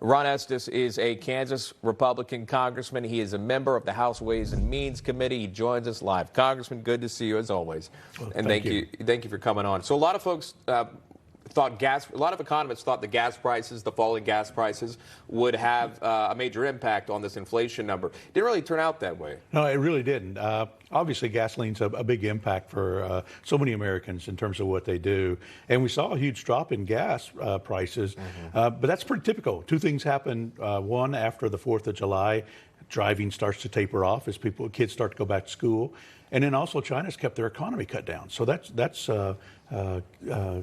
Ron Estes is a Kansas Republican congressman. He is a member of the House Ways and Means Committee. He joins us live. Congressman, good to see you as always. Well, and thank you for coming on. So a lot of folks a lot of economists thought the gas prices, the falling gas prices, would have a major impact on this inflation number. It didn't really turn out that way. No, it really didn't. Obviously, gasoline's a big impact for so many Americans in terms of what they do. And we saw a huge drop in gas prices, but that's pretty typical. Two things happen. One, after the 4th of July, driving starts to taper off as kids start to go back to school. And then also China's kept their economy cut down. So that's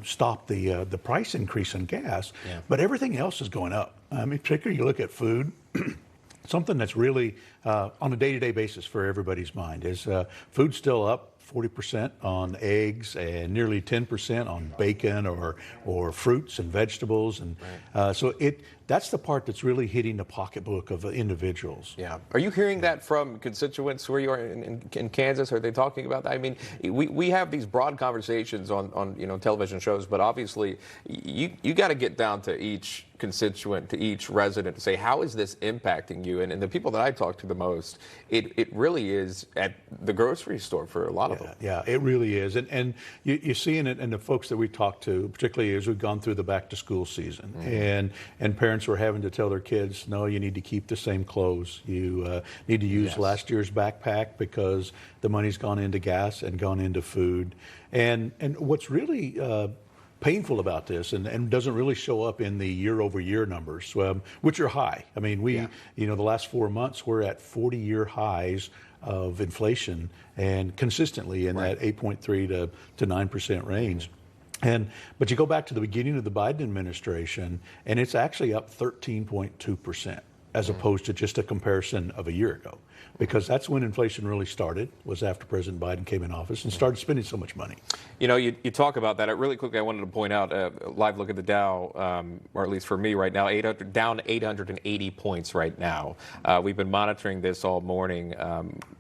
stopped the price increase in gas. Yeah. But everything else is going up. I mean, particularly you look at food. Something that's really on a day-to-day basis for everybody's mind is food's still up 40% on eggs and nearly 10% on bacon or fruits and vegetables. And so that's the part that's really hitting the pocketbook of individuals. Yeah. Are you hearing that from constituents where you are in Kansas? Are they talking about that? I mean, we have these broad conversations on television shows, but obviously you got to get down to each constituent, to each resident, to say, how is this impacting you? And the people that I talk to the most, it really is at the grocery store for a lot of them. Yeah, it really is. And you're seeing it in the folks that we talk to, particularly as we've gone through the back to school season. And parents were having to tell their kids, no, you need to keep the same clothes. You need to use last year's backpack because the money's gone into gas and gone into food. And what's really painful about this and doesn't really show up in the year-over-year numbers, which are high. I mean, the last 4 months, we're at 40-year highs of inflation and consistently in that 8.3 to 9% range. But you go back to the beginning of the Biden administration, and it's actually up 13.2%, as opposed to just a comparison of a year ago. Because that's when inflation really started, was after President Biden came in office and started spending so much money. You talk about that. Really quickly, I wanted to point out a live look at the Dow, or at least for me right now, down 880 points right now. We've been monitoring this all morning.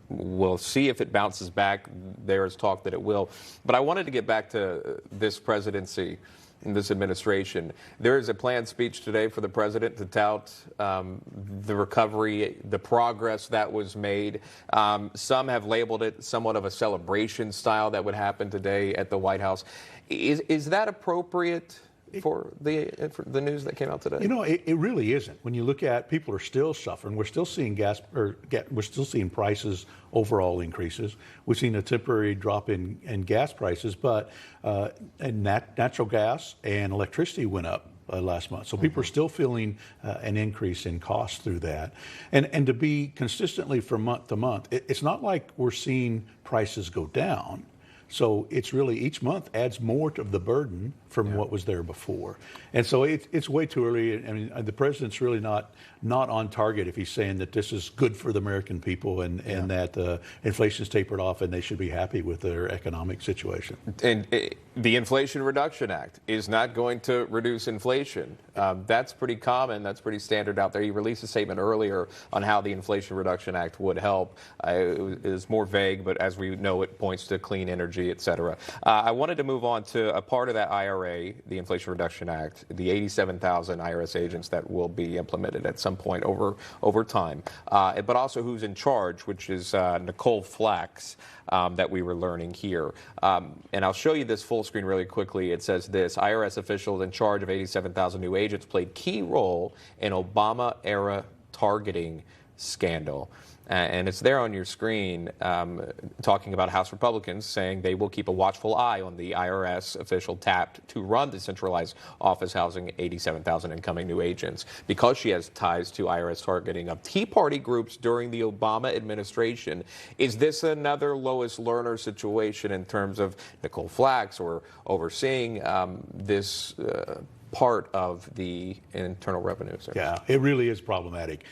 We'll see if it bounces back. There is talk that it will. But I wanted to get back to this presidency in this administration. There is a planned speech today for the president to tout the recovery, the progress that was made. Some have labeled it somewhat of a celebration style that would happen today at the White House. Is that appropriate for the news that came out today? It really isn't. When you look at, people are still suffering. We're still seeing we're still seeing prices overall increases. We've seen a temporary drop in gas prices, but natural gas and electricity went up last month. So people are still feeling an increase in cost through that. And to be consistently from month to month, it's not like we're seeing prices go down. So it's really each month adds more to the burden from what was there before. And so it's way too early. I mean, the president's really not on target if he's saying that this is good for the American people and that inflation's tapered off and they should be happy with their economic situation. And the Inflation Reduction Act is not going to reduce inflation. That's pretty common. That's pretty standard out there. He released a statement earlier on how the Inflation Reduction Act would help. It was more vague, but as we know, it points to clean energy, et cetera. I wanted to move on to a part of that IRA, the Inflation Reduction Act, the 87,000 IRS agents that will be implemented at some point over time, but also who's in charge, which is Nicole Flax, that we were learning here. And I'll show you this full screen really quickly. It says this: IRS officials in charge of 87,000 new agents played key role in Obama-era targeting scandal. And it's there on your screen, talking about House Republicans saying they will keep a watchful eye on the IRS official tapped to run the centralized office housing 87,000 incoming new agents because she has ties to IRS targeting of Tea Party groups during the Obama administration. Is this another Lois Lerner situation in terms of Nicole Flax or overseeing this part of the Internal Revenue Service? Yeah, it really is problematic.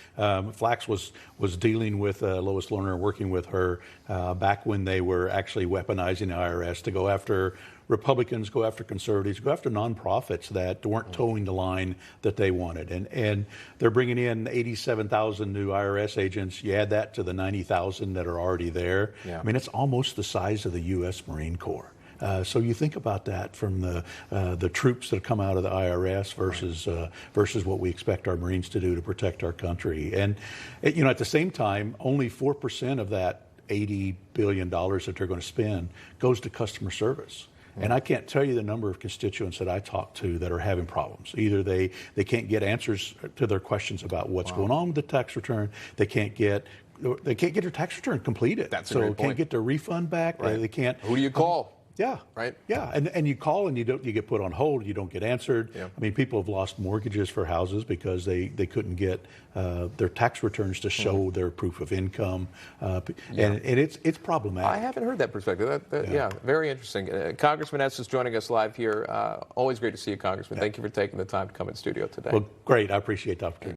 Flax was dealing with Lois Lerner, working with her back when they were actually weaponizing the IRS to go after Republicans, go after conservatives, go after nonprofits that weren't towing the line that they wanted. And they're bringing in 87,000 new IRS agents. You add that to the 90,000 that are already there. Yeah. I mean, it's almost the size of the U.S. Marine Corps. So you think about that from the troops that come out of the IRS versus what we expect our Marines to do to protect our country. And at the same time, only 4% of that $80 billion that they're going to spend goes to customer service. And I can't tell you the number of constituents that I talk to that are having problems. Either they can't get answers to their questions about what's going on with the tax return. They can't get their tax return completed. That's a great point. Can't get their refund back. Right. They can't. Who do you call? Yeah. Right. Yeah. And you call and you get put on hold. You don't get answered. Yeah. I mean, people have lost mortgages for houses because they couldn't get their tax returns to show their proof of income. And it's problematic. I haven't heard that perspective. Yeah, very interesting. Congressman Estes joining us live here. Always great to see you, Congressman. Thank you for taking the time to come in studio today. Well, great. I appreciate the opportunity.